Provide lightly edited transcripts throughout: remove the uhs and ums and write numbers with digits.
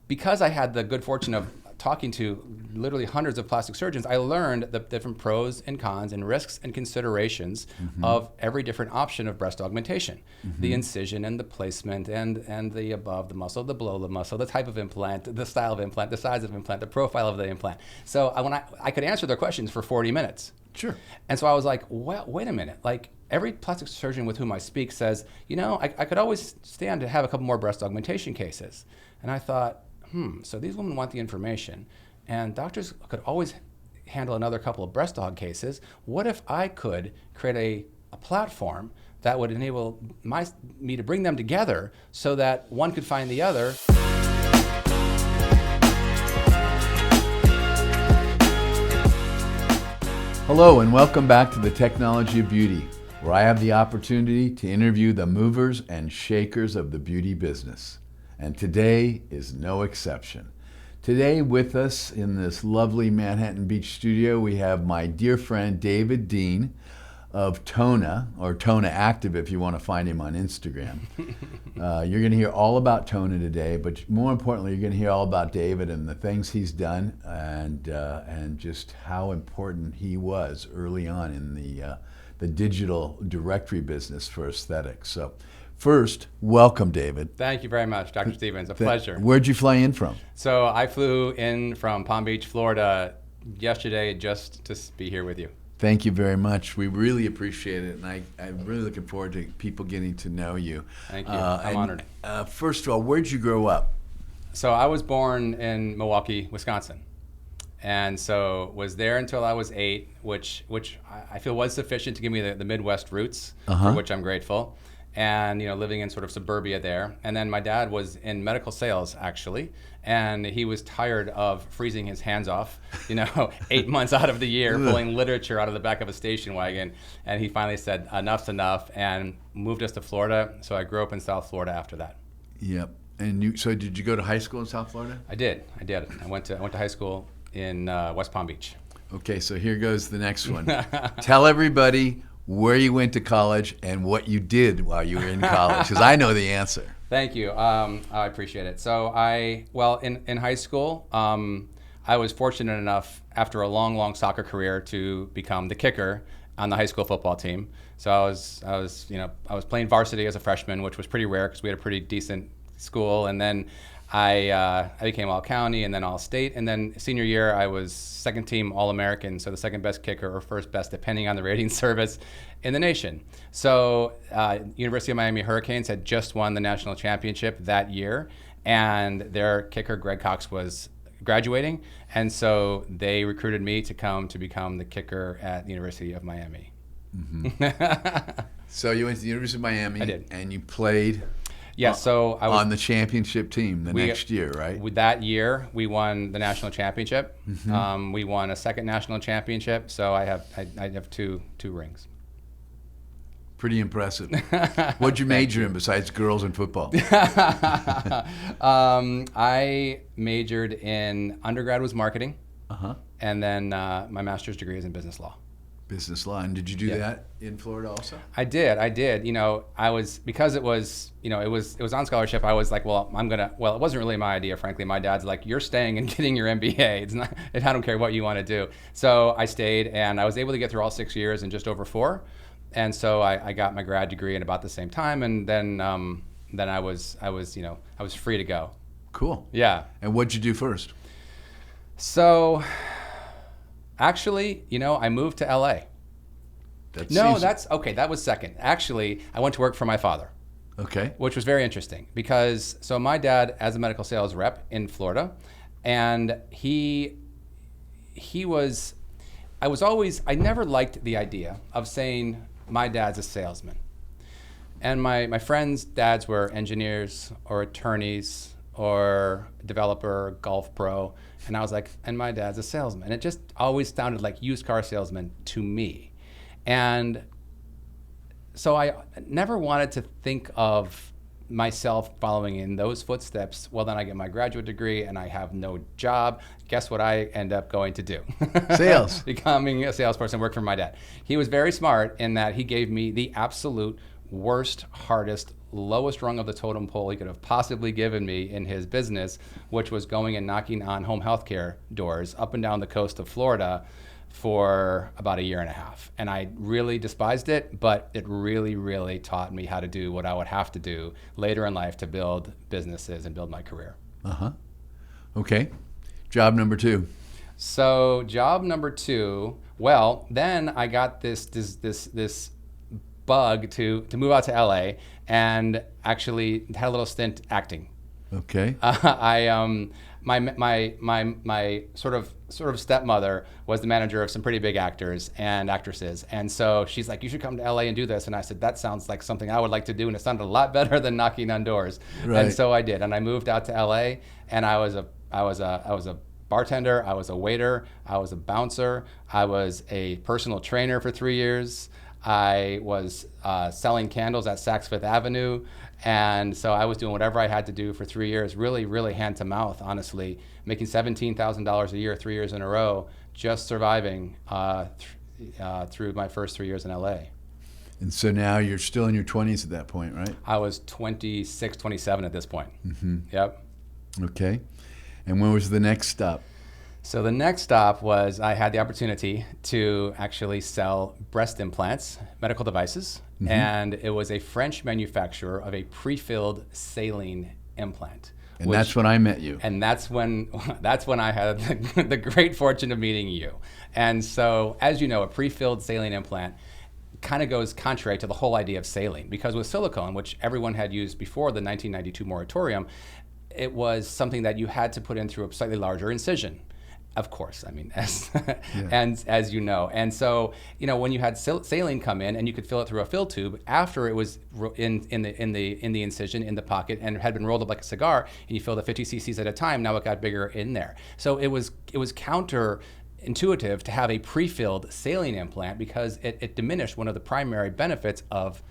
because I had the good fortune of talking to literally hundreds of plastic surgeons, I learned the different pros and cons and risks and considerations of every different option of breast augmentation. The incision and the placement and the above the muscle, the below the muscle, the type of implant, the style of implant, the size of implant, the profile of the implant. So I could answer their questions for 40 minutes. Sure. And so I was like, well, wait a minute. Like, every plastic surgeon with whom I speak says, I could always stand to have a couple more breast augmentation cases. And I thought, so these women want the information, and doctors could always handle another couple of breast aug cases. What if I could create a platform that would enable me to bring them together so that one could find the other? Hello and welcome back to the Technology of Beauty, where I have the opportunity to interview the movers and shakers of the beauty business. And today is no exception. Today with us in this lovely Manhattan Beach studio, we have my dear friend David Dean of TONA, or TONA Active if you want to find him on Instagram. You're going to hear all about TONA today, but more importantly, you're going to hear all about David and the things he's done and just how important he was early on in the digital directory business for aesthetics. So first, welcome, David. Thank you very much, Dr. Stevens. A pleasure. Where'd you fly in from? So I flew in from Palm Beach, Florida yesterday just to be here with you. Thank you very much. We really appreciate it, and I'm really looking forward to people getting to know you. Thank you. I'm honored. First of all, where'd you grow up? So I was born in Milwaukee, Wisconsin, and so was there until I was 8, which I feel was sufficient to give me the Midwest roots, for which I'm grateful. And living in sort of suburbia there. And then my dad was in medical sales, actually, and he was tired of freezing his hands off 8 months out of the year, pulling literature out of the back of a station wagon. And he finally said, enough's enough, and moved us to Florida. So I grew up in South Florida after that. Yep. And so did you go to high school in South Florida? I did. I went to high school in West Palm Beach. Okay, so here goes the next one. Tell everybody where you went to college and what you did while you were in college, because I know the answer. Thank you. I appreciate it. So in high school, I was fortunate enough after a long soccer career to become the kicker on the high school football team. So I was playing varsity as a freshman, which was pretty rare because we had a pretty decent school, and then I became all-county and then all-state, and then senior year I was second team All-American, so the second best kicker or first best depending on the rating service in the nation. So University of Miami Hurricanes had just won the national championship that year, and their kicker Greg Cox was graduating, and so they recruited me to come to become the kicker at the University of Miami. So you went to the University of Miami. I did. And you played so I was on the championship team next year, right? That year, we won the national championship. We won a second national championship, so I have two rings. Pretty impressive. What'd you major in besides girls and football? I majored in undergrad was marketing, and then my master's degree is in business law. Business law. And did you do that in Florida also? I did. I was, because it was on scholarship, I was like, well, it wasn't really my idea, frankly. My dad's like, you're staying and getting your MBA. It's not, I don't care what you want to do. So I stayed, and I was able to get through all 6 years in just over 4. And so I got my grad degree in about the same time, and then I was free to go. Cool. Yeah. And what'd you do first? So actually, I moved to LA. That was second. Actually, I went to work for my father. Okay. Which was very interesting because, so my dad as a medical sales rep in Florida, and I never liked the idea of saying my dad's a salesman. And my friends' dads were engineers or attorneys or developer, golf pro. And I was like, and my dad's a salesman. It just always sounded like used car salesman to me. And so I never wanted to think of myself following in those footsteps. Well, then I get my graduate degree and I have no job. Guess what I end up going to do? Sales. Becoming a salesperson, working for my dad. He was very smart in that he gave me the absolute worst, hardest lowest rung of the totem pole he could have possibly given me in his business, which was going and knocking on home healthcare doors up and down the coast of Florida for about a year and a half. And I really despised it, but it really, really taught me how to do what I would have to do later in life to build businesses and build my career. Okay. Job number 2. So job number 2, well, then I got this bug to move out to LA and actually had a little stint acting. Okay. My sort of stepmother was the manager of some pretty big actors and actresses, and so she's like, "You should come to LA and do this." And I said, "That sounds like something I would like to do," and it sounded a lot better than knocking on doors. Right. And so I did, and I moved out to LA, and I was a bartender, I was a waiter, I was a bouncer, I was a personal trainer for 3 years. I was selling candles at Saks Fifth Avenue. And so I was doing whatever I had to do for 3 years, really, really hand to mouth, honestly, making $17,000 a year, 3 years in a row, just surviving through my first 3 years in LA. And so now you're still in your 20s at that point, right? I was 26, 27 at this point. Yep. Okay. And when was the next stop? So the next stop was I had the opportunity to actually sell breast implants, medical devices, and it was a French manufacturer of a pre-filled saline implant. And that's when I met you. And that's when I had the great fortune of meeting you. And so, as you know, a pre-filled saline implant kind of goes contrary to the whole idea of saline, because with silicone, which everyone had used before the 1992 moratorium, it was something that you had to put in through a slightly larger incision. Of course, I mean, as you know. And so, when you had saline come in and you could fill it through a fill tube after it was in the incision, in the pocket, and had been rolled up like a cigar, and you filled it 50 cc's at a time, now it got bigger in there. So it was counterintuitive to have a pre-filled saline implant, because it diminished one of the primary benefits of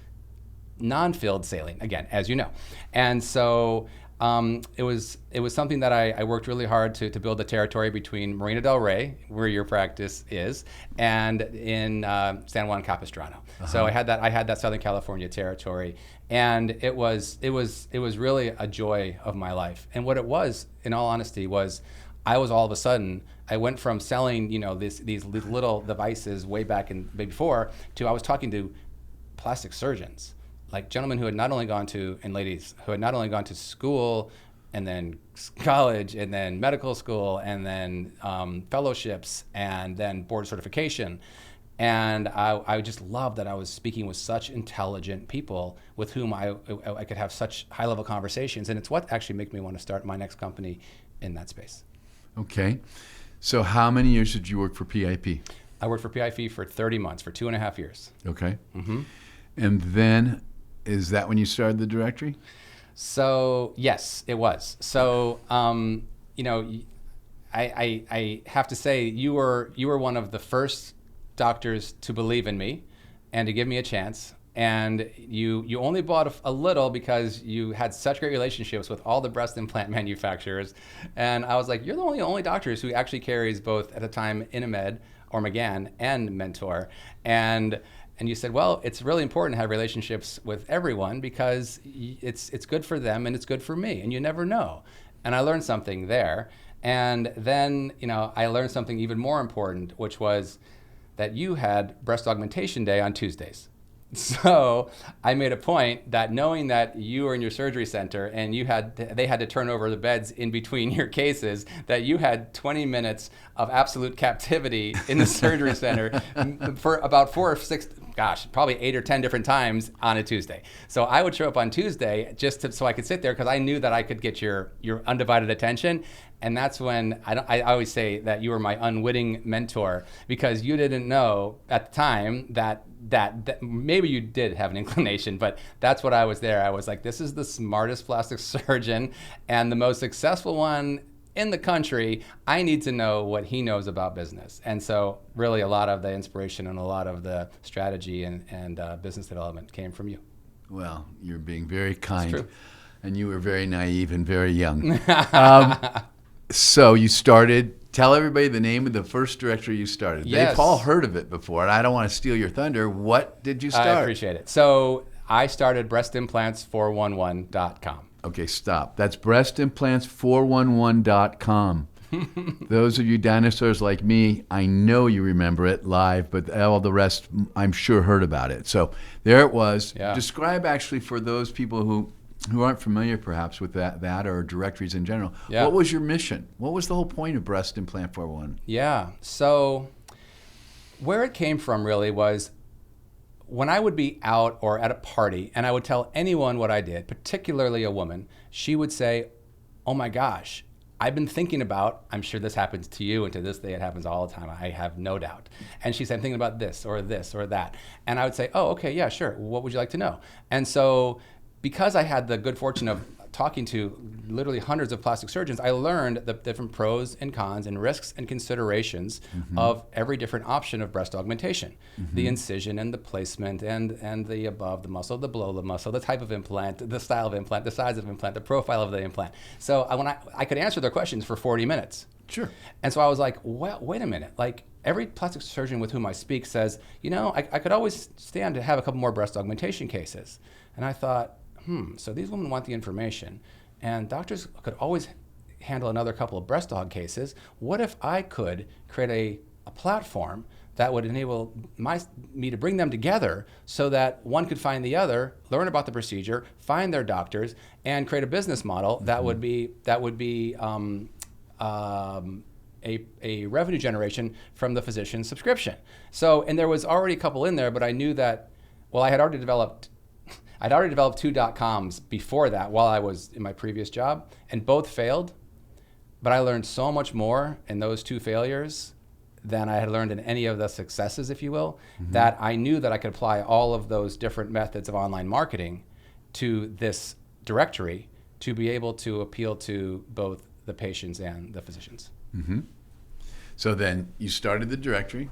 non-filled saline, again, as you know. And so it was something that I worked really hard to build the territory between Marina Del Rey, where your practice is, and in San Juan Capistrano. So I had that Southern California territory, and it was really a joy of my life. And what it was, in all honesty, was I was all of a sudden, I went from selling these little devices way back before to I was talking to plastic surgeons, like gentlemen who had not only gone to, and ladies who had not only gone to school and then college and then medical school and then fellowships and then board certification. And I just loved that I was speaking with such intelligent people with whom I could have such high level conversations. And it's what actually made me want to start my next company in that space. Okay. So how many years did you work for PIP? I worked for PIP for 30 months, for 2.5 years. Okay. And then, is that when you started the directory? So yes, it was. So I have to say you were one of the first doctors to believe in me and to give me a chance. And you only bought a little because you had such great relationships with all the breast implant manufacturers. And I was like, you're the only doctors who actually carries both, at the time, Inamed or McGann and Mentor. And you said, well, it's really important to have relationships with everyone because it's good for them and it's good for me, and you never know. And I learned something there. And then, I learned something even more important, which was that you had breast augmentation day on Tuesdays. So I made a point that, knowing that you were in your surgery center and they had to turn over the beds in between your cases, that you had 20 minutes of absolute captivity in the surgery center for about 4 or 6, probably 8 or 10 different times on a Tuesday. So I would show up on Tuesday so I could sit there, because I knew that I could get your undivided attention. And that's when I always say that you were my unwitting mentor, because you didn't know at the time that maybe you did have an inclination, but that's what I was there. I was like, this is the smartest plastic surgeon and the most successful one in the country. I need to know what he knows about business. And so really a lot of the inspiration and a lot of the strategy and business development came from you. Well, you're being very kind. It's true. And you were very naive and very young. So you started, tell everybody the name of the first directory you started. Yes. They've all heard of it before, and I don't want to steal your thunder. What did you start? I appreciate it. So I started breastimplants411.com. Okay, stop. That's breastimplants411.com. Those of you dinosaurs like me, I know you remember it live, but all the rest, I'm sure, heard about it. So there it was. Yeah. Describe, actually, for those people who aren't familiar perhaps with that or directories in general, Yeah. What was your mission? What was the whole point of Breast Implant 411? Yeah. So where it came from really was when I would be out or at a party and I would tell anyone what I did, particularly a woman, she would say, oh my gosh, I've been thinking about, I'm sure this happens to you, and to this day it happens all the time, I have no doubt. And she said, I'm thinking about this or that. And I would say, oh, okay, yeah, sure. What would you like to know? And so because I had the good fortune of talking to literally hundreds of plastic surgeons, I learned the different pros and cons and risks and considerations of every different option of breast augmentation. The incision and the placement and the above the muscle, the below the muscle, the type of implant, the style of implant, the size of implant, the profile of the implant. So when I could answer their questions for 40 minutes. Sure. And so I was like, well, wait a minute. Like every plastic surgeon with whom I speak says, you know, I could always stand to have a couple more breast augmentation cases. And I thought, so these women want the information, and doctors could always handle another couple of breast aug cases. What if I could create a platform that would enable me to bring them together so that one could find the other, learn about the procedure, find their doctors, and create a business model that would be a revenue generation from the physician subscription. So, and there was already a couple in there, but I knew that, well, I'd already developed 2 .coms before that while I was in my previous job, and both failed. But I learned so much more in those 2 failures than I had learned in any of the successes, if you will, that I knew that I could apply all of those different methods of online marketing to this directory to be able to appeal to both the patients and the physicians. So then you started the directory.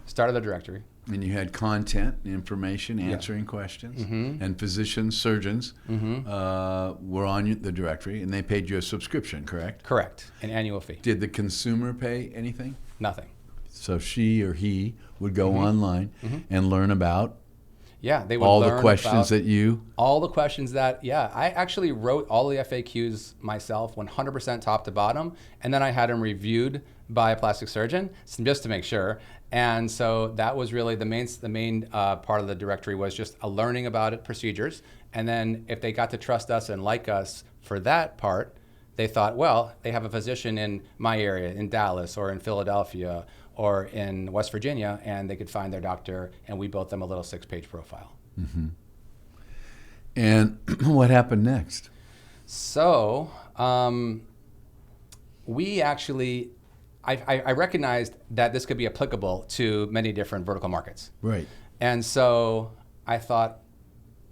And you had content, information, answering questions, and physicians, surgeons were on the directory, and they paid you a subscription, correct? Correct, an annual fee. Did the consumer pay anything? Nothing. So she or he would go online and learn about they would all learn the questions all the questions that, I actually wrote all the FAQs myself, 100% top to bottom, and then I had them reviewed by a plastic surgeon just to make sure. And so that was really the main part of the directory, was just a learning about it, procedures. And then if they got to trust us and like us for that part, they thought, well, they have a physician in my area, in Dallas or in Philadelphia or in West Virginia, and they could find their doctor, and we built them a little 6-page profile. And what happened next? So we actually, I recognized that this could be applicable to many different vertical markets. Right. And so I thought,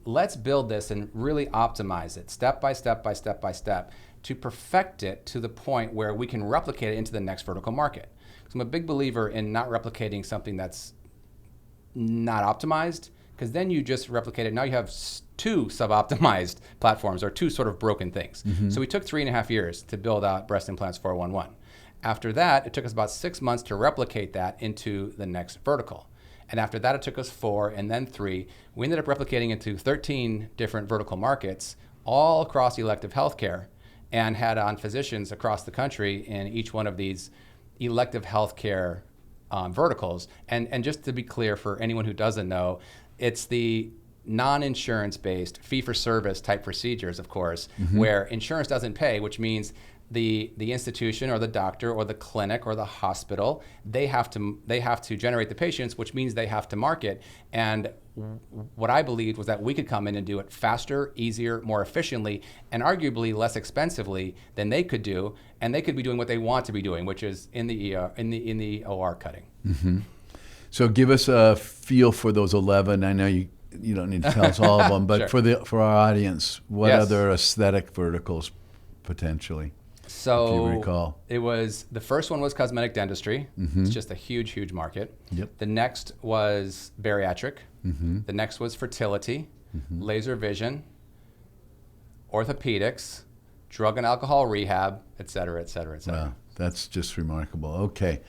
let's build this and really optimize it step by step to perfect it to the point where we can replicate it into the next vertical market. So I'm a big believer in not replicating something that's not optimized, because then you just replicate it. Now you have 2 sub-optimized platforms, or 2 sort of broken things. So we took 3.5 years to build out Breast Implants 411. After that, it took us about 6 months to replicate that into the next vertical. And after that, it took us 4 and then 3. We ended up replicating into 13 different vertical markets, all across elective healthcare, and had on physicians across the country in each one of these elective healthcare verticals. And just to be clear for anyone who doesn't know, it's the non-insurance based fee-for-service type procedures, of course, where insurance doesn't pay, which means the institution or the doctor or the clinic or the hospital, they have to generate the patients, which means they have to market. And what I believed was that we could come in and do it faster, easier, more efficiently, and arguably less expensively than they could do, and they could be doing what they want to be doing, which is in the OR cutting. So give us a feel for those 11. I know you don't need to tell us all of them, but Sure. for our audience, what other aesthetic verticals potentially? So if you recall, the first one was cosmetic dentistry. It's just a huge market. Yep. The next was bariatric. The next was fertility, laser vision, orthopedics, drug and alcohol rehab, et cetera. Wow, that's just remarkable. Okay.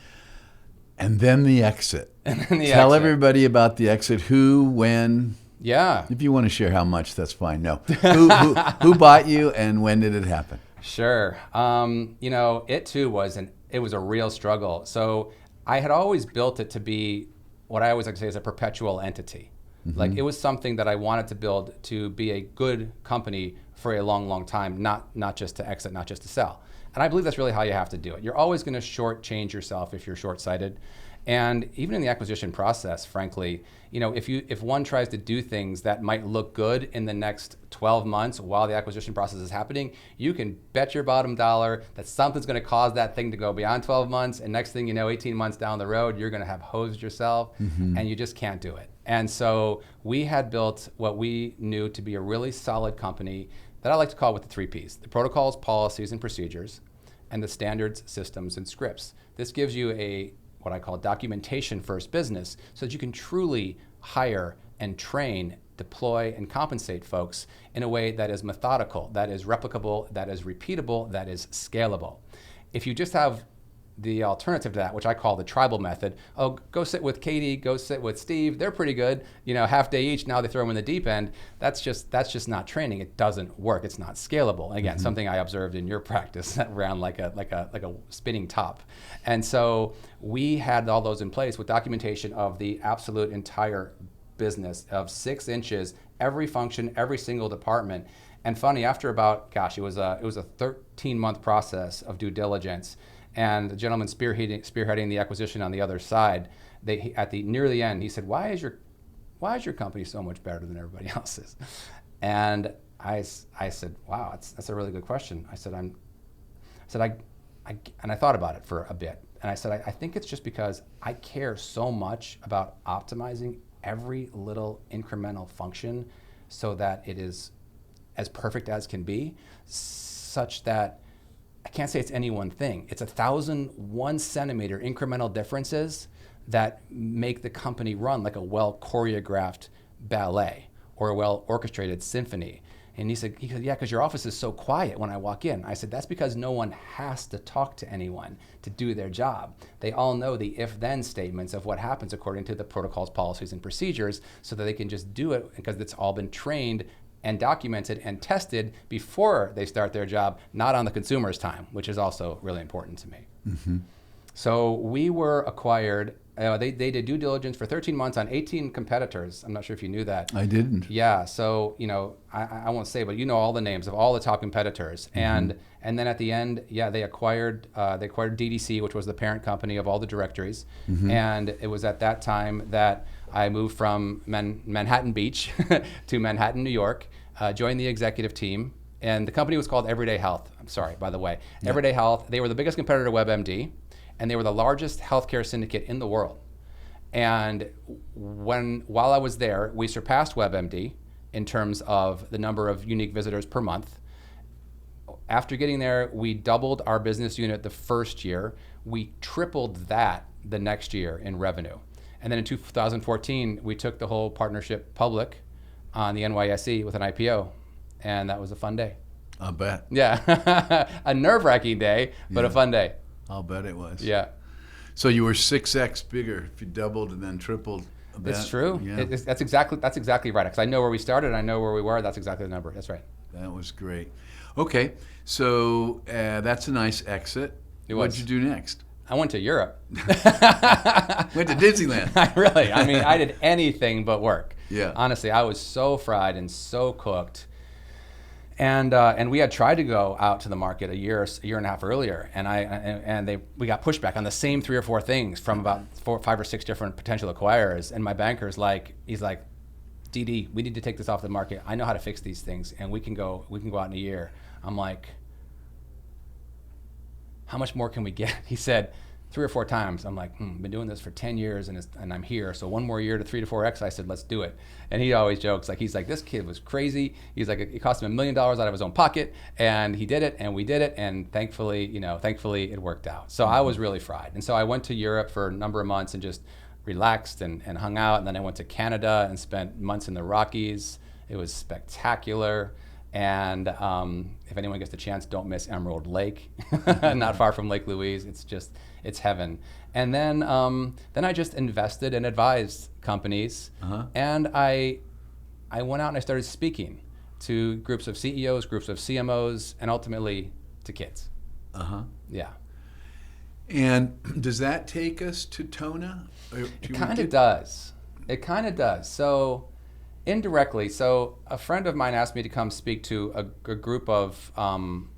And then the exit. And then Tell everybody about the exit. Who, when, Yeah. If you want to share how much, that's fine. No. Who bought you, and when did it happen? Sure. It too was a real struggle. So I had always built it to be what I always like to say is a perpetual entity. Like it was something that I wanted to build to be a good company for a long, long time, not just to exit, not just to sell. And I believe that's really how you have to do it. You're always going to shortchange yourself if you're short-sighted. And even in the acquisition process, frankly, if one tries to do things that might look good in the next 12 months while the acquisition process is happening, you can bet your bottom dollar that something's going to cause that thing to go beyond 12 months. And next thing you know, 18 months down the road, you're going to have hosed yourself and you just can't do it. And so we had built what we knew to be a really solid company that I like to call with the 3 Ps: the protocols, policies, and procedures, and the standards, systems, and scripts. This gives you what I call documentation first business, so that you can truly hire and train, deploy, and compensate folks in a way that is methodical, that is replicable, that is repeatable, that is scalable. If you just have the alternative to that, which I call the tribal method, go sit with Katie, go sit with Steve, they're pretty good, half day each, now they throw them in the deep end, that's just not training. It doesn't work. It's not scalable. And again, something I observed in your practice that ran like a spinning top. And so we had all those in place with documentation of the absolute entire business of 6 inches, every function, every single department. And funny, after about, it was a 13-month process of due diligence. And the gentleman spearheading the acquisition on the other side, near the end, he said, "Why is your company so much better than everybody else's?" And I said, "Wow, that's a really good question." I said, and I thought about it for a bit, and I said, I think it's just because I care so much about optimizing every little incremental function so that it is as perfect as can be, such that I can't say it's any one thing. It's 1,000 1-centimeter incremental differences that make the company run like a well-choreographed ballet or a well-orchestrated symphony. And he said, yeah, because your office is so quiet when I walk in. I said, that's because no one has to talk to anyone to do their job. They all know the if-then statements of what happens according to the protocols, policies, and procedures, so that they can just do it because it's all been trained and documented and tested before they start their job, not on the consumer's time, which is also really important to me. So we were acquired. They did due diligence for 13 months on 18 competitors. I'm not sure if you knew that. I didn't. Yeah. So I won't say, but all the names of all the top competitors. And then at the end, they acquired DDC, which was the parent company of all the directories. And it was at that time that I moved from Manhattan Beach to Manhattan, New York, joined the executive team, and the company was called Everyday Health. I'm sorry, by the way. Yeah. Everyday Health, they were the biggest competitor to WebMD, and they were the largest healthcare syndicate in the world. And while I was there, we surpassed WebMD in terms of the number of unique visitors per month. After getting there, we doubled our business unit the first year. We tripled that the next year in revenue. And then in 2014, we took the whole partnership public on the NYSE with an IPO. And that was a fun day. I'll bet. Yeah. A nerve-wracking day, but a fun day. I'll bet it was. Yeah. So you were 6x bigger if you doubled and then tripled. It's true. Yeah. That's exactly right. Because I know where we started and I know where we were. That's exactly the number. That's right. That was great. Okay. So that's a nice exit. What did you do next? I went to Europe. Went to Disneyland. I did anything but work. Yeah. Honestly, I was so fried and so cooked. And we had tried to go out to the market a year and a half earlier, and we got pushback on the same 3 or 4 things from about 5 or 6 different potential acquirers. And my banker's he's like, DD, we need to take this off the market. I know how to fix these things, and we can go out in a year. I'm like, how much more can we get? He said 3 or 4 times. I'm like, been doing this for 10 years and I'm here. So 1 more year to 3 to 4x. I said, let's do it. And he always jokes, he's like, this kid was crazy. He's like, it cost him $1 million out of his own pocket, and he did it, and we did it, and thankfully it worked out. So I was really fried. And so I went to Europe for a number of months and just relaxed and hung out. And then I went to Canada and spent months in the Rockies. It was spectacular. And if anyone gets the chance, don't miss Emerald Lake, not far from Lake Louise. It's heaven. And then I just invested and advised companies, and I I went out and I started speaking to groups of CEOs, groups of CMOs, and ultimately to kids. Yeah. And does that take us to TONA? It kind of does. It kind of does. So indirectly, so a friend of mine asked me to come speak to a group of,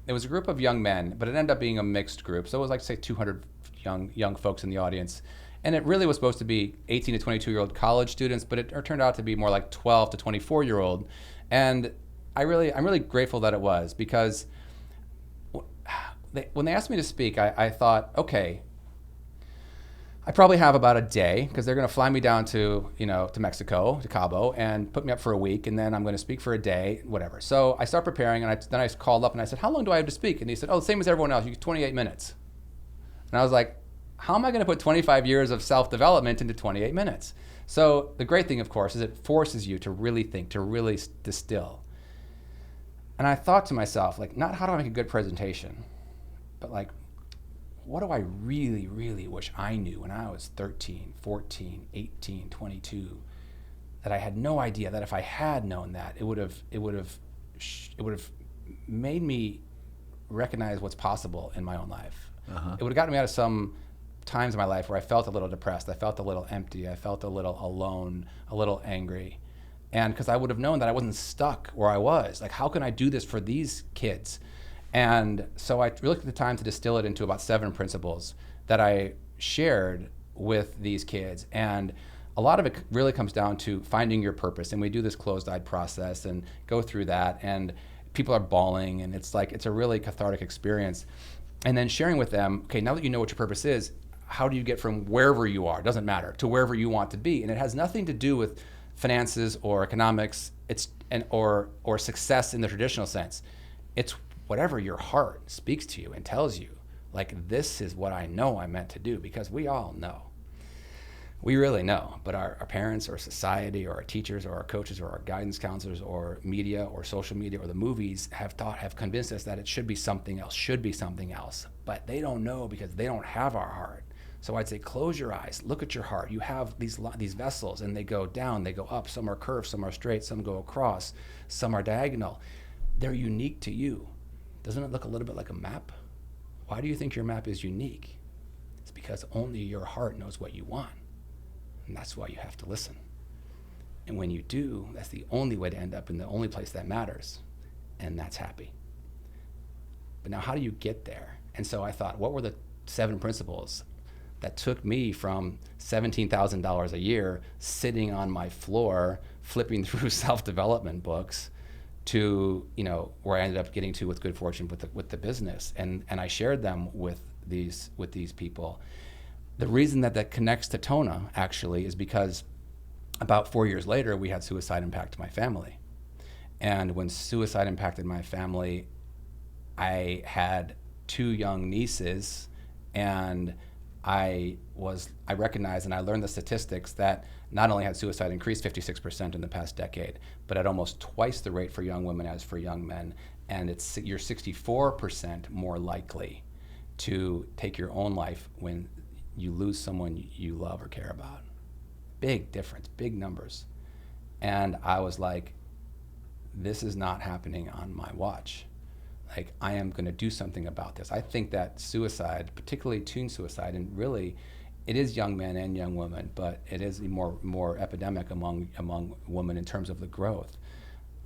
it was a group of young men, but it ended up being a mixed group. So it was like, say, 200 young folks in the audience. And it really was supposed to be 18 to 22-year-old college students, but it turned out to be more like 12 to 24-year-old. And I'm really grateful that it was, because when they asked me to speak, I thought, okay, I probably have about a day, because they're going to fly me down to Mexico, to Cabo, and put me up for a week, and then I'm going to speak for a day, whatever. So I start preparing, and then I called up and I said, how long do I have to speak? And he said, oh, the same as everyone else, you get 28 minutes. And I was like, how am I going to put 25 years of self-development into 28 minutes? So the great thing, of course, is it forces you to really think, to really distill. And I thought to myself, like, not how do I make a good presentation, but like, what do I really, really wish I knew when I was 13, 14, 18, 22, that I had no idea, that if I had known that, it would have made me recognize what's possible in my own life. It would have gotten me out of some times in my life where I felt a little depressed, I felt a little empty, I felt a little alone, a little angry. And because I would have known that I wasn't stuck where I was. Like, how can I do this for these kids? And so I really took the time to distill it into about 7 principles that I shared with these kids. And a lot of it really comes down to finding your purpose. And we do this closed-eyed process and go through that. And people are bawling, and it's a really cathartic experience. And then sharing with them, okay, now that you know what your purpose is, how do you get from wherever you are, doesn't matter, to wherever you want to be? And it has nothing to do with finances or economics, or success in the traditional sense. It's whatever your heart speaks to you and tells you, like, this is what I know I'm meant to do, because we all know. We really know, but our parents or society or our teachers or our coaches or our guidance counselors or media or social media or the movies have convinced us that it should be something else, but they don't know because they don't have our heart. So I'd say, close your eyes, look at your heart. You have these vessels, and they go down, they go up. Some are curved, some are straight, some go across, some are diagonal. They're unique to you. Doesn't it look a little bit like a map? Why do you think your map is unique? It's because only your heart knows what you want. And that's why you have to listen. And when you do, that's the only way to end up in the only place that matters, and that's happy. But now, how do you get there? And so I thought, what were the 7 principles that took me from $17,000 a year sitting on my floor flipping through self-development books to, where I ended up getting to with good fortune with the business, and I shared them with these people. The reason that connects to TONA actually is because about 4 years later, we had suicide impact my family. And when suicide impacted my family, I had 2 young nieces, and I recognized and I learned the statistics that not only had suicide increased 56% in the past decade, but at almost twice the rate for young women as for young men. And you're 64% more likely to take your own life when you lose someone you love or care about. Big difference, big numbers. And I was like, this is not happening on my watch. Like, I am going to do something about this. I think that suicide, particularly teen suicide, and really it is young men and young women, but it is more epidemic among women in terms of the growth,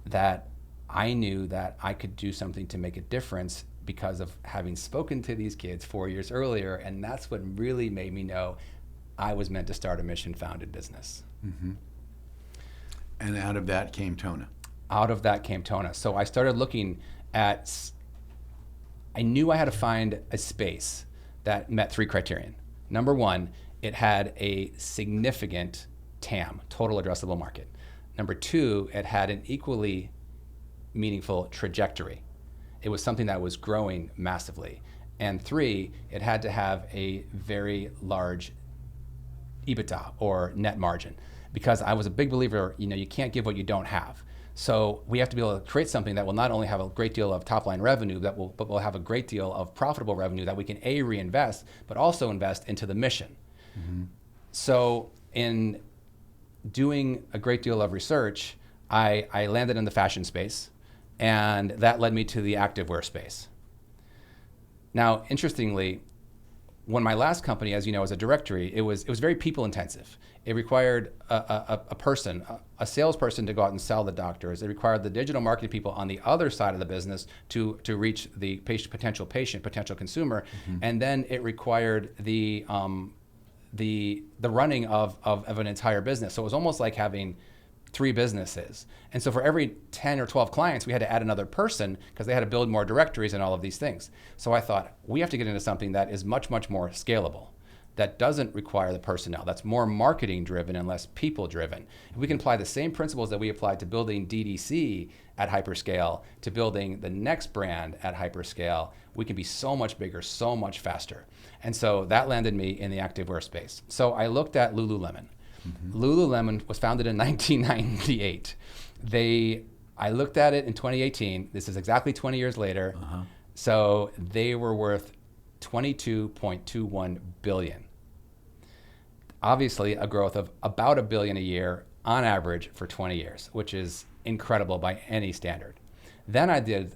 that I knew that I could do something to make a difference because of having spoken to these kids 4 years earlier. And that's what really made me know I was meant to start a mission-founded business. Mm-hmm. And out of that came TONA. Out of that came TONA. So I started looking at, I knew I had to find a space that met 3 criterion. Number 1, it had a significant TAM, total addressable market. Number 2, it had an equally meaningful trajectory. It was something that was growing massively. And 3, it had to have a very large EBITDA or net margin, because I was a big believer, you can't give what you don't have. So we have to be able to create something that will not only have a great deal of top line revenue, but will have a great deal of profitable revenue that we can reinvest, but also invest into the mission. Mm-hmm. So in doing a great deal of research, I landed in the fashion space, and that led me to the activewear space. Now, interestingly, when my last company, as you know, was a directory, it was very people intensive. It required a person, a salesperson to go out and sell the doctors. It required the digital marketing people on the other side of the business to reach the potential consumer. And then it required the running of an entire business. So it was almost like having 3 businesses. And so for every 10 or 12 clients, we had to add another person because they had to build more directories and all of these things. So I thought, we have to get into something that is much, much more scalable, that doesn't require the personnel, that's more marketing driven and less people driven. If we can apply the same principles that we applied to building DDC at hyperscale to building the next brand at hyperscale, we can be so much bigger, so much faster. And so that landed me in the activewear space. So I looked at Lululemon. Lululemon was founded in 1998. I looked at it in 2018. This is exactly 20 years later. So they were worth $22.21 billion. Obviously, a growth of about $1 billion a year on average for 20 years, which is incredible by any standard. Then I did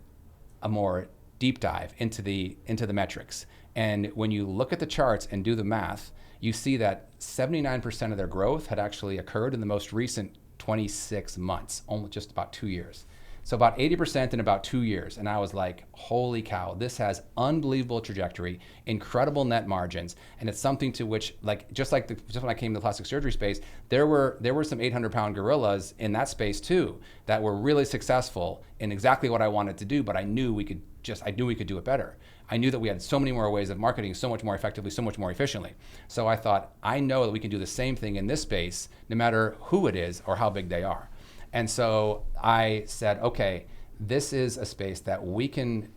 a more deep dive into the metrics. And when you look at the charts and do the math, you see that 79% of their growth had actually occurred in the most recent 26 months, almost just about 2 years. So about 80% in about 2 years. And I was like, holy cow, this has unbelievable trajectory, incredible net margins. And it's something to which, just when I came to the plastic surgery space, there were some 800-pound gorillas in that space too, that were really successful in exactly what I wanted to do, but I knew we could do it better. I knew that we had so many more ways of marketing, so much more effectively, so much more efficiently. So I thought, I know that we can do the same thing in this space, no matter who it is or how big they are. And so I said, okay, this is a space that we can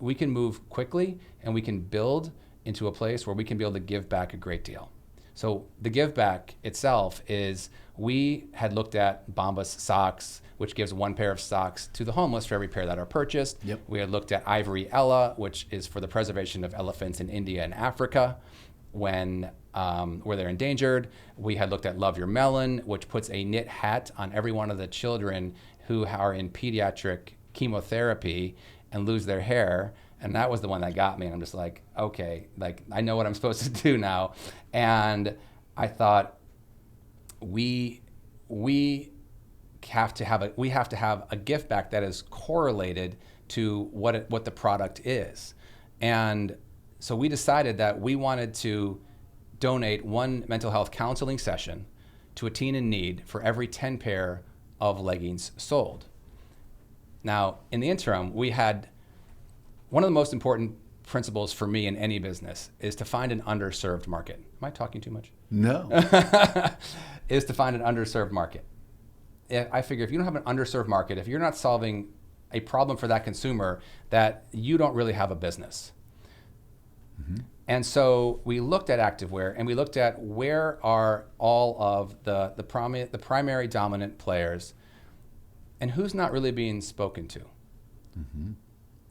move quickly, and we can build into a place where we can be able to give back a great deal. So the give back itself is, we had looked at Bombas socks, which gives 1 pair of socks to the homeless for every pair that are purchased. Yep. We had looked at Ivory Ella, which is for the preservation of elephants in India and Africa where they're endangered. We had looked at Love Your Melon, which puts a knit hat on every one of the children who are in pediatric chemotherapy and lose their hair. And that was the one that got me. And I'm just like, okay, I know what I'm supposed to do now. And I thought, we have to have a give back that is correlated to what the product is. And so we decided that we wanted to donate 1 mental health counseling session to a teen in need for every 10 pair of leggings sold. Now, in the interim, we had one of the most important principles for me in any business is to find an underserved market. Am I talking too much? No. Is to find an underserved market. I figure if you don't have an underserved market, if you're not solving a problem for that consumer, that you don't really have a business. And so we looked at activewear, and we looked at where are all of the primary dominant players, and who's not really being spoken to.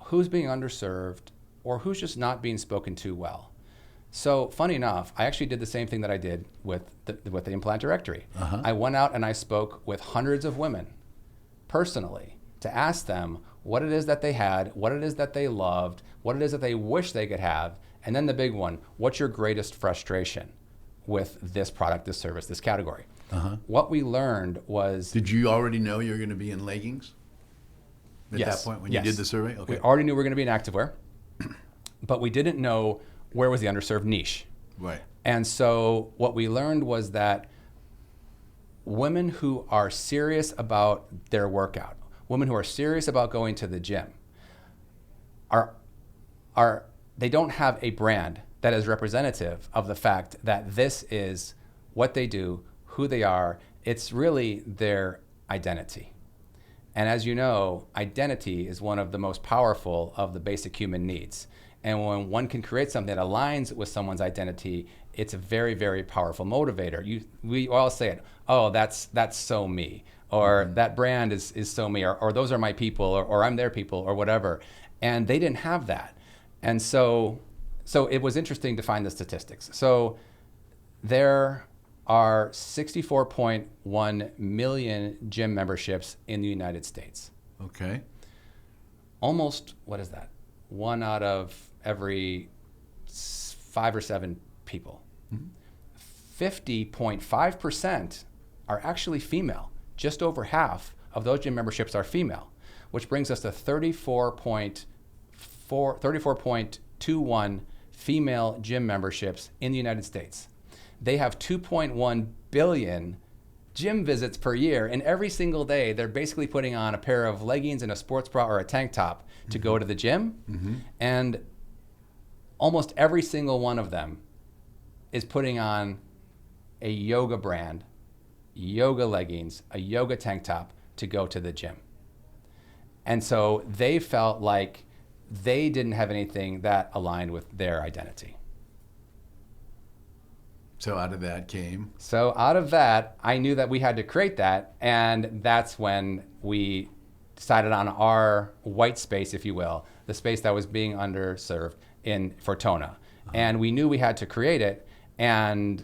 Who's being underserved, or who's just not being spoken to well. So funny enough, I actually did the same thing that I did with the implant directory. I went out and I spoke with hundreds of women personally to ask them what it is that they had, what it is that they loved, what it is that they wish they could have, and then the big one, what's your greatest frustration with this product, this service, this category? What we learned was... Did you already know you were going to be in leggings at that point when you did the survey? Okay. We already knew we were going to be in activewear, but we didn't know where was the underserved niche. Right. And so what we learned was that women who are serious about their workout, women who are serious about going to the gym, they don't have a brand that is representative of the fact that this is what they do, who they are. It's really their identity. And as you know, identity is one of the most powerful of the basic human needs. And when one can create something that aligns with someone's identity, it's a very, very powerful motivator. We all say it, oh, that's so me, or that brand is so me, or those are my people, or I'm their people, or whatever. And they didn't have that. And so it was interesting to find the statistics. So there are 64.1 million gym memberships in the United States. Okay. Almost, what is that? 1 out of every 5 or 7 people. 50.5% are actually female. Just over half of those gym memberships are female, which brings us to 34.21 female gym memberships in the United States. They have 2.1 billion gym visits per year, and every single day they're basically putting on a pair of leggings and a sports bra or a tank top to go to the gym. And almost every single one of them is putting on a yoga brand, yoga leggings, a yoga tank top to go to the gym. And so they felt like they didn't have anything that aligned with their identity. So out of that came? So out of that, I knew that we had to create that, and that's when we decided on our white space, if you will, the space that was being underserved for TONA. And we knew we had to create it, and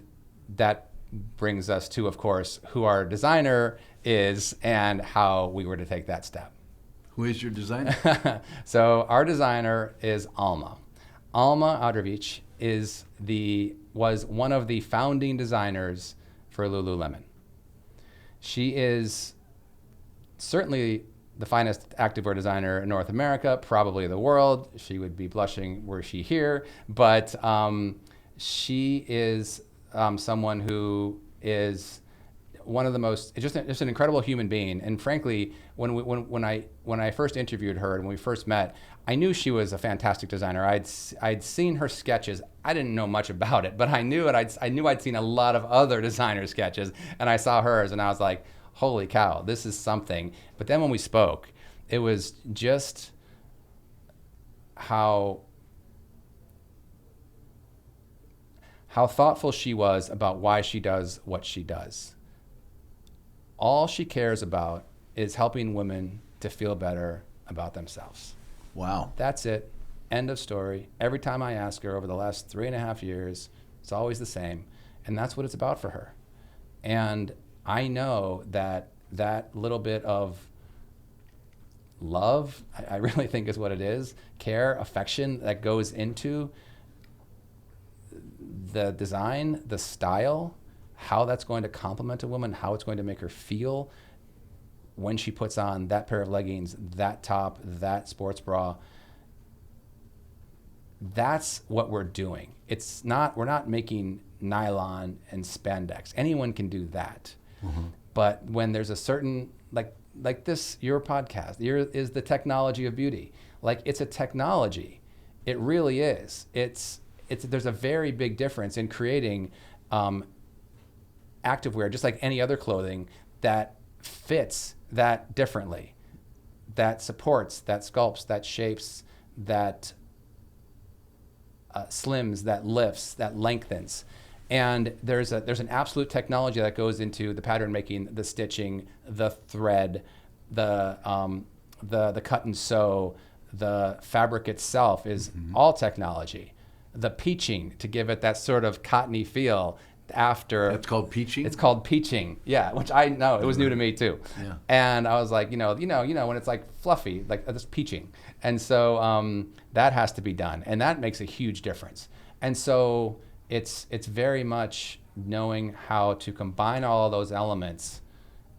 that brings us to, of course, who our designer is and how we were to take that step. Who is your designer? So our designer is Alma. Alma Adrovic was one of the founding designers for Lululemon. She is certainly the finest activewear designer in North America, probably the world. She would be blushing were she here, but she is someone who is one of the most, just an incredible human being. And frankly, when I first interviewed her and when we first met, I knew she was a fantastic designer. I'd seen her sketches. I didn't know much about it, but I knew I'd seen a lot of other designer sketches, and I saw hers, and I was like, holy cow, this is something. But then when we spoke, it was just how thoughtful she was about why she does what she does. All she cares about is helping women to feel better about themselves. Wow. That's it. End of story. Every time I ask her over the last 3.5 years, it's always the same. And that's what it's about for her. And I know that little bit of love, I really think is what it is, care, affection that goes into the design, the style, how that's going to complement a woman, how it's going to make her feel when she puts on that pair of leggings, that top, that sports bra. That's what we're doing. We're not making nylon and spandex. Anyone can do that. But when there's a certain, like this, your podcast, is the technology of beauty. Like, it's a technology. It really is. There's a very big difference in creating activewear, just like any other clothing, that fits that differently, that supports, that sculpts, that shapes, that slims, that lifts, that lengthens. And there's an absolute technology that goes into the pattern making, the stitching, the thread, the cut and sew, the fabric itself is all technology. The peaching to give it that sort of cottony feel after. That's called peaching? It's called peaching, yeah, which I know, it was new to me too. Yeah. And I was like, when it's like fluffy, like this peaching. And so that has to be done, and that makes a huge difference. And so it's very much knowing how to combine all of those elements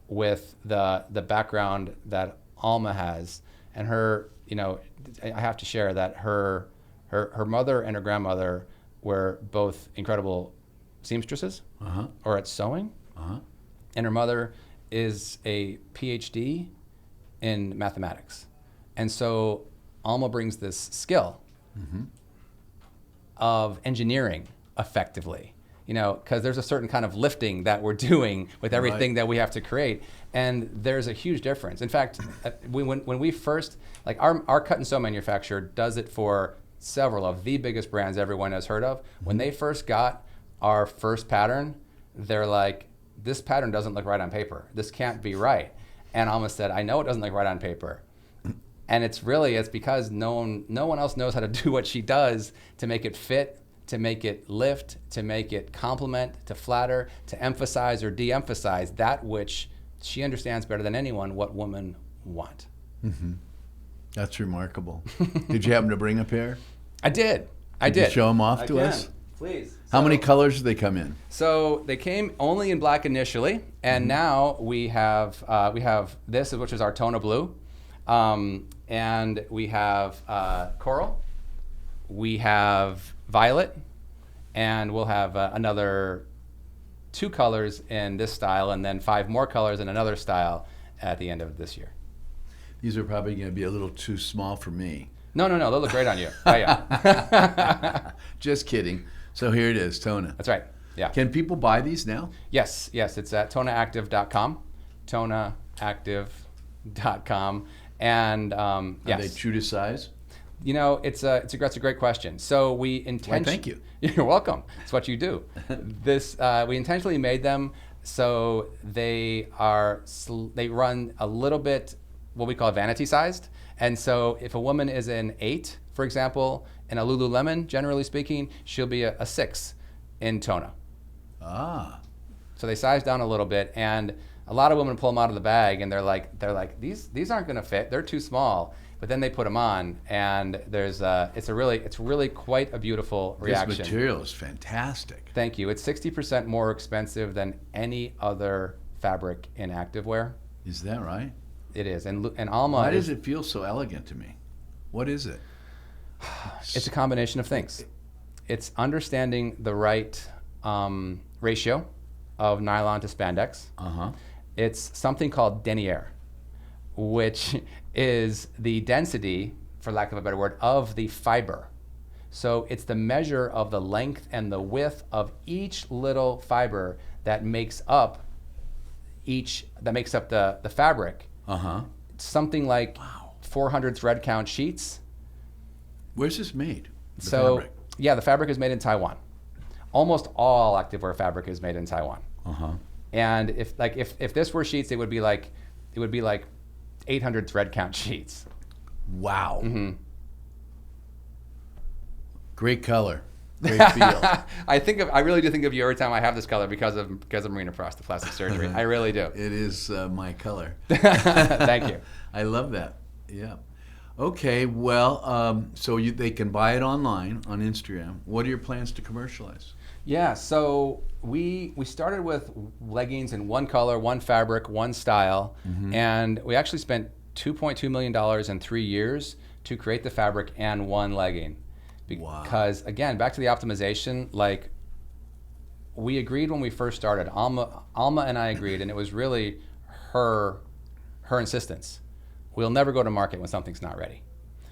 with the background that Alma has. And her, I have to share that her mother and her grandmother were both incredible seamstresses or at sewing. And her mother is a PhD in mathematics. And so Alma brings this skill of engineering effectively, because there's a certain kind of lifting that we're doing with everything that we have to create. And there's a huge difference. In fact, when we first, like our cut and sew manufacturer does it for several of the biggest brands everyone has heard of. When they first got our first pattern, they're like, this pattern doesn't look right on paper. This can't be right. And Alma said, I know it doesn't look right on paper. And it's because no one else knows how to do what she does to make it fit to make it lift, to make it complement, to flatter, to emphasize or de-emphasize that which she understands better than anyone what women want. Mm-hmm. That's remarkable. Did you happen to bring a pair? I did. Did you show them off to us? Please. How many colors did they come in? So they came only in black initially, and now we have this, which is our TONA blue, and we have coral, we have violet, and we'll have another 2 colors in this style, and then 5 more colors in another style at the end of this year. These are probably going to be a little too small for me. No, they'll look great on you. Oh, yeah. Just kidding. So here it is, TONA. That's right. Yeah. Can people buy these now? Yes. It's at tonaactive.com, tonaactive.com, and Are yes. they true to size? You know, it's a great question. So we Thank you. You're welcome. It's what you do. We intentionally made them so they run a little bit what we call vanity sized. And so if a woman is an 8, for example, in a Lululemon, generally speaking, she'll be a 6 in TONA. Ah. So they size down a little bit, and a lot of women pull them out of the bag, and they're like, these aren't going to fit. They're too small. But then they put them on, and it's really quite a beautiful reaction. This material is fantastic. Thank you. It's 60% more expensive than any other fabric in activewear. Is that right? It is, and Alma. Why does it feel so elegant to me? What is it? It's a combination of things. It's understanding the right ratio of nylon to spandex. Uh-huh. It's something called denier, which is the density, for lack of a better word, of the fiber. So it's the measure of the length and the width of each little fiber that makes up the fabric. Uh-huh. Something like 400 thread count sheets. Where's this made? The fabric? Yeah, the fabric is made in Taiwan. Almost all activewear fabric is made in Taiwan. Uh-huh. And if this were sheets, it would be like 800 thread count sheets. Wow. Mm-hmm. Great color. Great feel. I really do think of you every time I have this color because of marina frost, the plastic surgery. I really do. It is my color. Thank you. I love that. Yeah. Okay. Well, so they can buy it online on Instagram. What are your plans to commercialize? Yeah. So we started with leggings in one color, one fabric, one style, and we actually spent $2.2 million in 3 years to create the fabric and one legging. Because again, back to the optimization, like we agreed when we first started, Alma and I agreed, and it was really her insistence. We'll never go to market when something's not ready.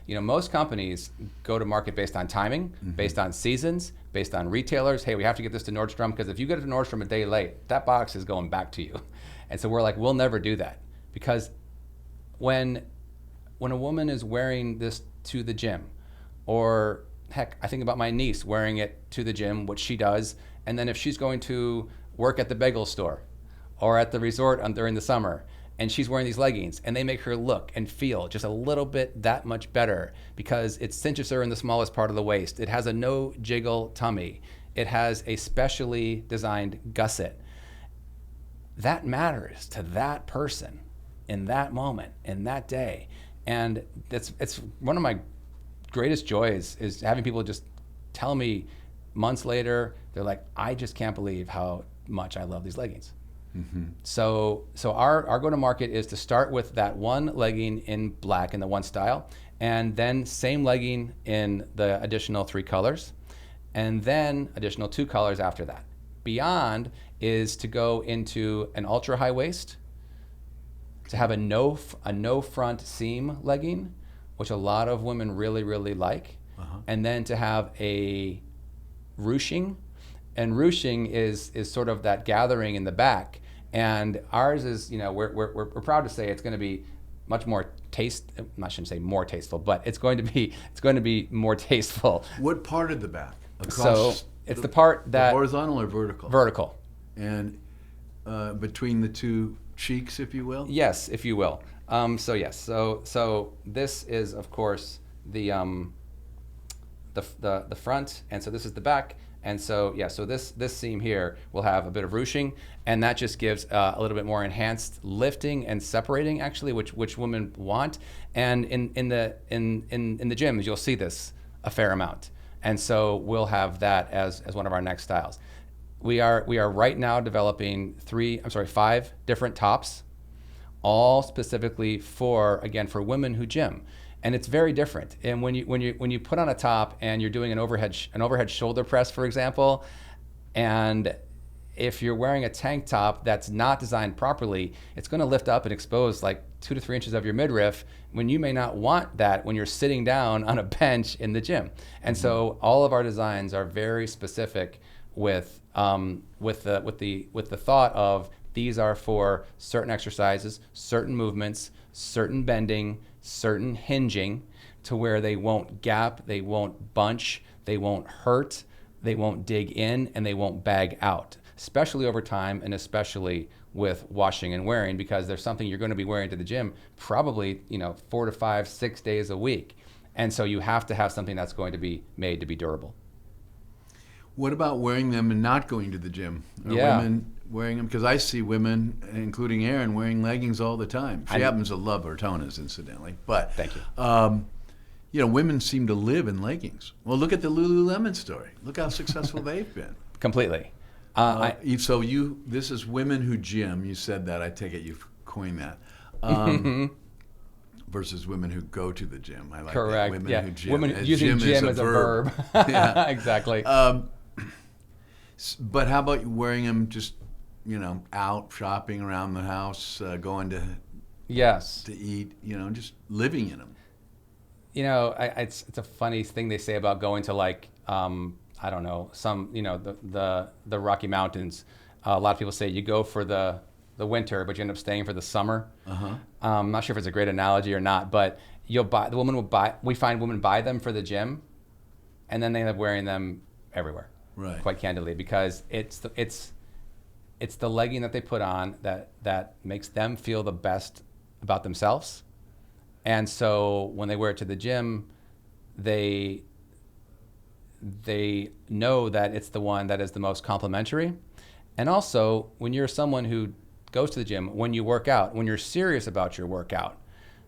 You know, most companies go to market based on timing, based on seasons, based on retailers. Hey, we have to get this to Nordstrom because if you get it to Nordstrom a day late, that box is going back to you. And so we're like, we'll never do that. Because when a woman is wearing this to the gym, or heck, I think about my niece wearing it to the gym, which she does, and then if she's going to work at the bagel store or at the resort during the summer, and she's wearing these leggings, and they make her look and feel just a little bit that much better because it cinches her in the smallest part of the waist. It has a no jiggle tummy. It has a specially designed gusset. That matters to that person in that moment, in that day. And it's one of my greatest joys is having people just tell me months later, they're like, I just can't believe how much I love these leggings. So our go-to-market is to start with that one legging in black in the one style, and then same legging in the additional 3 colors, and then additional 2 colors after that. Beyond is to go into an ultra high waist, to have a no front seam legging, which a lot of women really, really like, and then to have a ruching. And ruching is sort of that gathering in the back. And ours is, you know, we're proud to say it's going to be much more I shouldn't say more tasteful, but it's going to be more tasteful. What part of the back? So it's the part that horizontal or vertical? Vertical. And between the 2 cheeks, if you will? Yes, if you will. So yes. So this is of course the the front, and so this is the back. And so, yeah, so this seam here will have a bit of ruching, and that just gives a little bit more enhanced lifting and separating, actually, which women want. And in the gyms, you'll see this a fair amount. And so we'll have that as one of our next styles. We are right now developing 5 different tops, all specifically for women who gym. And it's very different. And when you put on a top and you're doing an overhead shoulder press, for example, and if you're wearing a tank top that's not designed properly, it's going to lift up and expose like 2 to 3 inches of your midriff, when you may not want that when you're sitting down on a bench in the gym. And so all of our designs are very specific with the thought of these are for certain exercises, certain movements, certain bending, certain hinging, to where they won't gap, they won't bunch, they won't hurt, they won't dig in, and they won't bag out, especially over time, and especially with washing and wearing, because there's something you're going to be wearing to the gym probably 4 to 5, 6 days a week. And so you have to have something that's going to be made to be durable. What about wearing them and not going to the gym? Are women wearing them? Because I see women, including Erin, wearing leggings all the time. She happens to love her tonas, incidentally. But thank you. Women seem to live in leggings. Well, look at the Lululemon story. Look how successful they've been. Completely. This is women who gym. You said that. I take it you've coined that. Versus women who go to the gym. I like correct. That. Women who gym. Women using gym as a verb. Yeah. Exactly. But how about you wearing them just, out shopping around the house, going to eat, just living in them? It's a funny thing they say about going to I don't know, the Rocky Mountains. A lot of people say you go for the winter, but you end up staying for the summer. I'm not sure if it's a great analogy or not, but we find women buy them for the gym, and then they end up wearing them everywhere. Right. Quite candidly, because it's the legging that they put on that makes them feel the best about themselves. And so when they wear it to the gym, they know that it's the one that is the most complimentary. And also, when you're someone who goes to the gym, when you work out, when you're serious about your workout,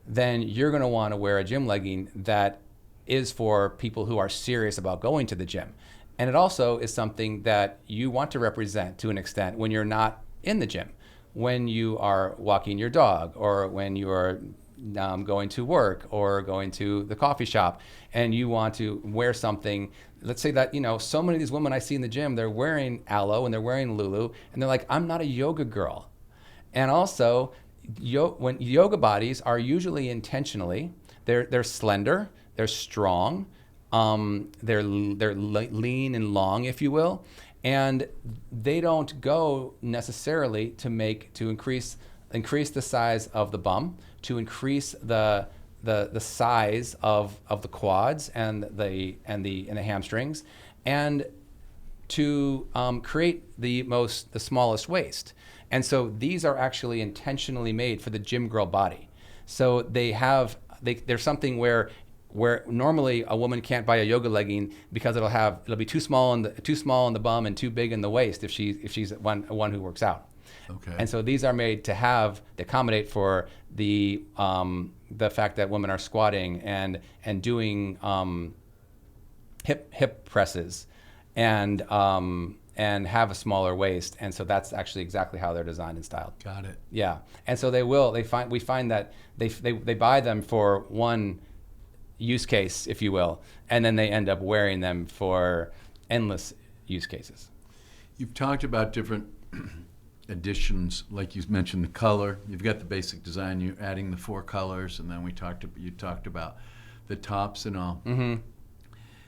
then you're going to want to wear a gym legging that is for people who are serious about going to the gym. And it also is something that you want to represent to an extent when you're not in the gym, when you are walking your dog, or when you are going to work or going to the coffee shop, and you want to wear something. Let's say that, so many of these women I see in the gym, they're wearing Aloe and they're wearing Lulu, and they're like, I'm not a yoga girl. And also, when yoga bodies are usually intentionally, they're slender, they're strong, they're lean and long, if you will, and they don't go necessarily to increase the size of the bum, to increase the size of the quads and the hamstrings, and to create the smallest waist. And so these are actually intentionally made for the gym girl body. So there's something where normally a woman can't buy a yoga legging because it'll be too small in the bum and too big in the waist if she's one who works out. Okay. And so these are made to accommodate for the fact that women are squatting and doing hip presses and have a smaller waist. And so that's actually exactly how they're designed and styled. Got it. Yeah. And so we find that they buy them for one use case, if you will, and then they end up wearing them for endless use cases. You've talked about different additions, like you mentioned the color. You've got the basic design. You're adding the 4 colors, and then you talked about the tops and all. Mm-hmm.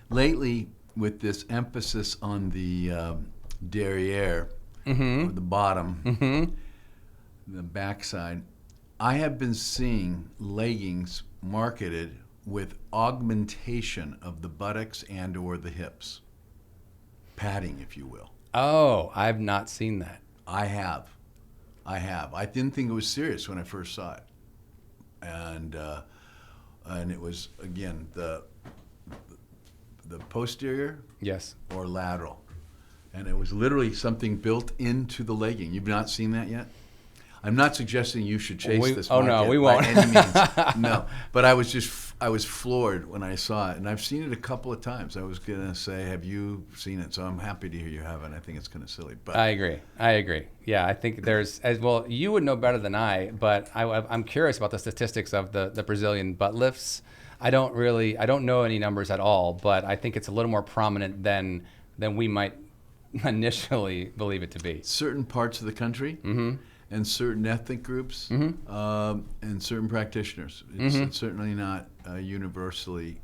Lately, with this emphasis on the derriere, Mm-hmm. or the bottom, Mm-hmm. the backside, I have been seeing leggings marketed with augmentation of the buttocks and or the hips. Padding, if you will. Oh, I've not seen that. I have. I didn't think it was serious when I first saw it. And it was, again, the posterior Yes. or lateral. And it was literally something built into the legging. You've not seen that yet? I'm not suggesting you should chase this market no, we by won't. any means. No, but I was floored when I saw it, and I've seen it a couple of times. I was gonna say, have you seen it? So I'm happy to hear you haven't. I think it's kind of silly, but I agree. Yeah, I think there's as well. You would know better than I, but I'm curious about the statistics of the Brazilian butt lifts. I don't know any numbers at all, but I think it's a little more prominent than we might initially believe it to be. certain parts of the country. And certain ethnic groups and certain practitioners. It's certainly not universally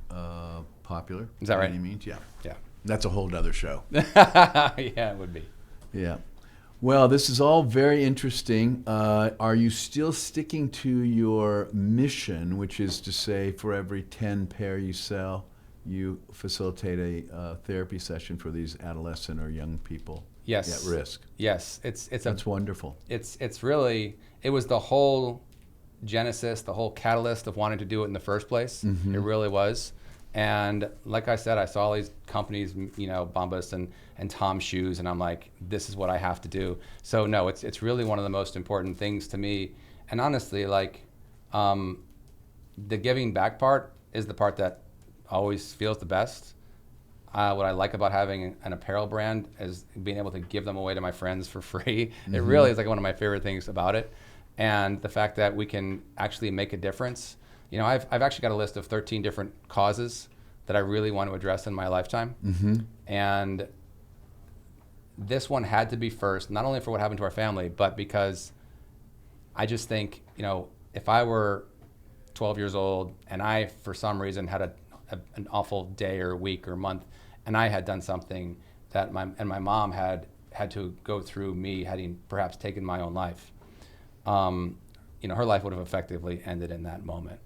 popular. Is that by right? any means, yeah. Yeah. That's a whole other show. Yeah, it would be. Yeah. Well, this is all very interesting. Are you still sticking to your mission, which is to say for every 10 pair you sell, you facilitate a therapy session for these adolescent or young people Yes. at risk? Yes. That's wonderful. It's really, it was the whole genesis, the whole catalyst of wanting to do it in the first place. It really was. And like I said, I saw all these companies, Bombas and Tom's shoes, and I'm like, this is what I have to do. So no, it's really one of the most important things to me. And honestly, like, the giving back part is the part that always feels the best. What I like about having an apparel brand is being able to give them away to my friends for free. It really is like one of my favorite things about it. And the fact that we can actually make a difference. I've actually got a list of 13 different causes that I really want to address in my lifetime. And this one had to be first, not only for what happened to our family, but because I just think, if I were 12 years old and I, for some reason, had an awful day or week or month, and I had done something that my mom had to go through me having perhaps taken my own life, her life would have effectively ended in that moment.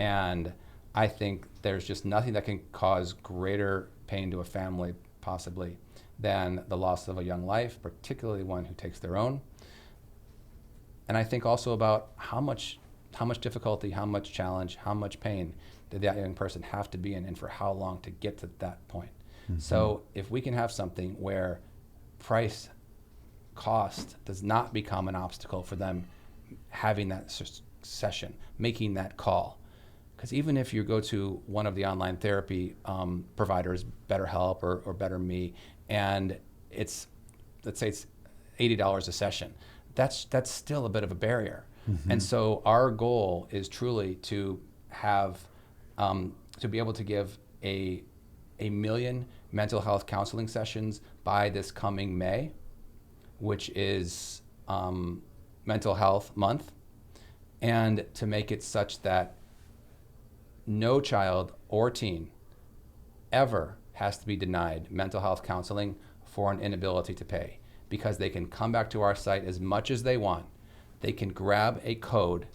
And I think there's just nothing that can cause greater pain to a family, possibly, than the loss of a young life, particularly one who takes their own. And I think also about how much difficulty, how much challenge, how much pain did that young person have to be in, and for how long to get to that point. So if we can have something where price, cost does not become an obstacle for them having that session, making that call. Because even if you go to one of the online therapy providers, BetterHelp or BetterMe, and let's say it's $80 a session, that's still a bit of a barrier. And so our goal is truly to have, to be able to give a million mental health counseling sessions by this coming May, which is Mental Health Month, and to make it such that no child or teen ever has to be denied mental health counseling for an inability to pay, because they can come back to our site as much as they want. They can grab a code,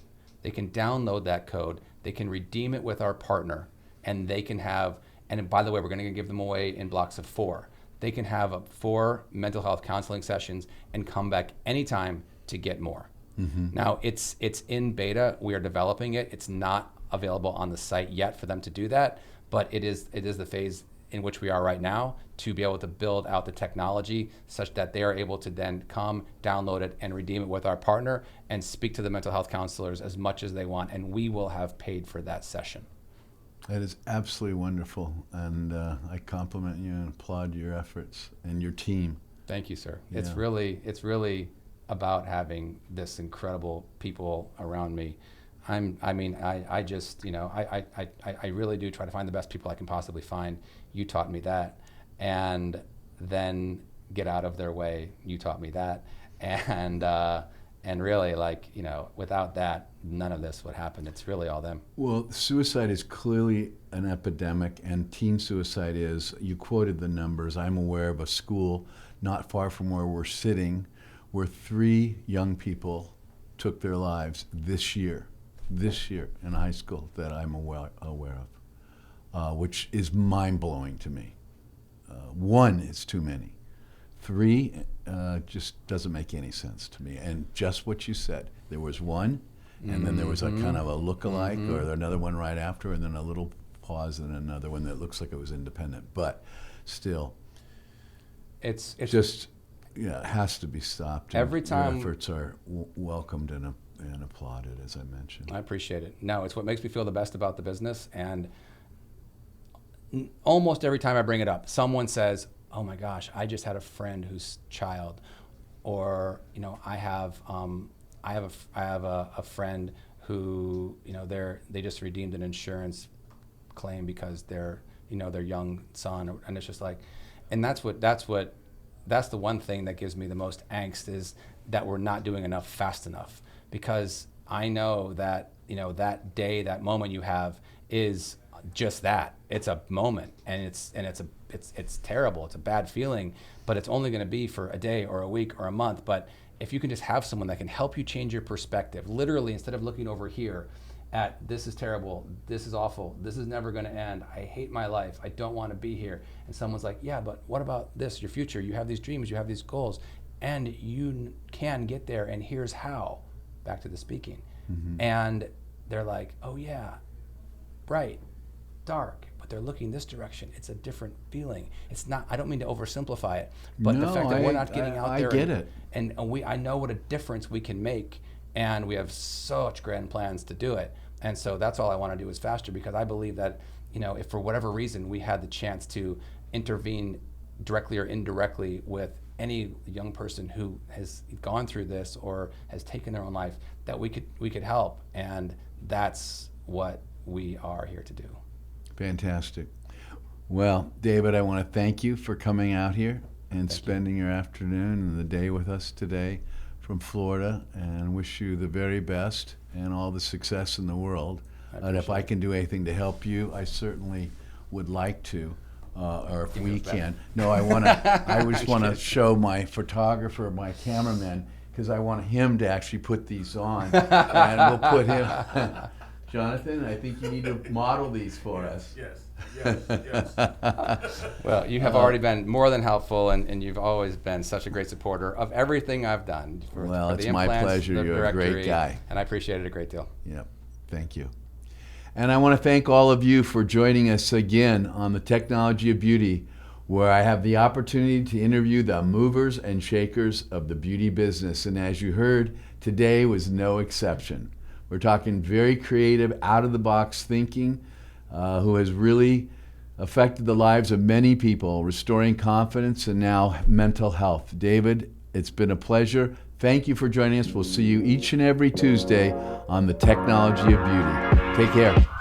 they can download that code, they can redeem it with our partner, and they can have, and by the way, we're going to give them away in blocks of 4. They can have 4 mental health counseling sessions and come back anytime to get more. Now, it's in beta. We are developing it. It's not available on the site yet for them to do that, but it is the phase in which we are right now to be able to build out the technology such that they are able to then come, download it, and redeem it with our partner and speak to the mental health counselors as much as they want, and we will have paid for that session. That is absolutely wonderful, and I compliment you and applaud your efforts and your team. Thank you, sir. Yeah. It's really about having this incredible people around me. I really do try to find the best people I can possibly find. You taught me that. And then get out of their way. You taught me that. And really, without that, none of this would happen. It's really all them. Well, suicide is clearly an epidemic, and teen suicide is. You quoted the numbers. I'm aware of a school not far from where we're sitting where 3 young people took their lives this year in high school that I'm aware of, which is mind-blowing to me. 1 is too many. 3 just doesn't make any sense to me. And just what you said, there was 1, and then there was a kind of a look-alike, or another one right after, and then a little pause than another one that looks like it was independent. But still, it's just, it has to be stopped. Every time your efforts are welcomed and applauded, as I mentioned. I appreciate it. No, it's what makes me feel the best about the business. And almost every time I bring it up, someone says, "Oh my gosh, I just had a friend whose child," or I have a friend who they just redeemed an insurance claim because their young son, and it's just like, and that's the one thing that gives me the most angst, is that we're not doing enough fast enough, because I know that that day, that moment you have is just that. It's a moment, and it's terrible. It's a bad feeling, but it's only going to be for a day or a week or a month. But if you can just have someone that can help you change your perspective, literally, instead of looking over here at this is terrible, this is awful, this is never going to end, I hate my life, I don't want to be here, and someone's like, yeah, but what about this, your future? You have these dreams, you have these goals, and you can get there, and here's how. Back to the speaking. Mm-hmm. And they're like, oh yeah, bright, dark, but they're looking this direction. It's a different feeling. It's not, I don't mean to oversimplify it, but the fact that we're not getting out there, I get it. And I know what a difference we can make, and we have such grand plans to do it. And so that's all I want to do is faster, because I believe that, if for whatever reason we had the chance to intervene directly or indirectly with any young person who has gone through this or has taken their own life, that we could help. And that's what we are here to do. Fantastic. Well, David, I want to thank you for coming out here and spending your afternoon and the day with us today from Florida, and wish you the very best and all the success in the world. And if I can do anything to help you, I certainly would like to, or if we can. No, I just want to show my photographer, my cameraman, because I want him to actually put these on, and we'll put him. Jonathan, I think you need to model these for us. Yes. Well, you have already been more than helpful, and you've always been such a great supporter of everything I've done. For it's the my implants, pleasure. the You're a great guy. And I appreciate it a great deal. Yep. Thank you. And I want to thank all of you for joining us again on the Technology of Beauty, where I have the opportunity to interview the movers and shakers of the beauty business. And as you heard, today was no exception. We're talking very creative, out-of-the-box thinking, who has really affected the lives of many people, restoring confidence and now mental health. David, it's been a pleasure. Thank you for joining us. We'll see you each and every Tuesday on the Technology of Beauty. Take care.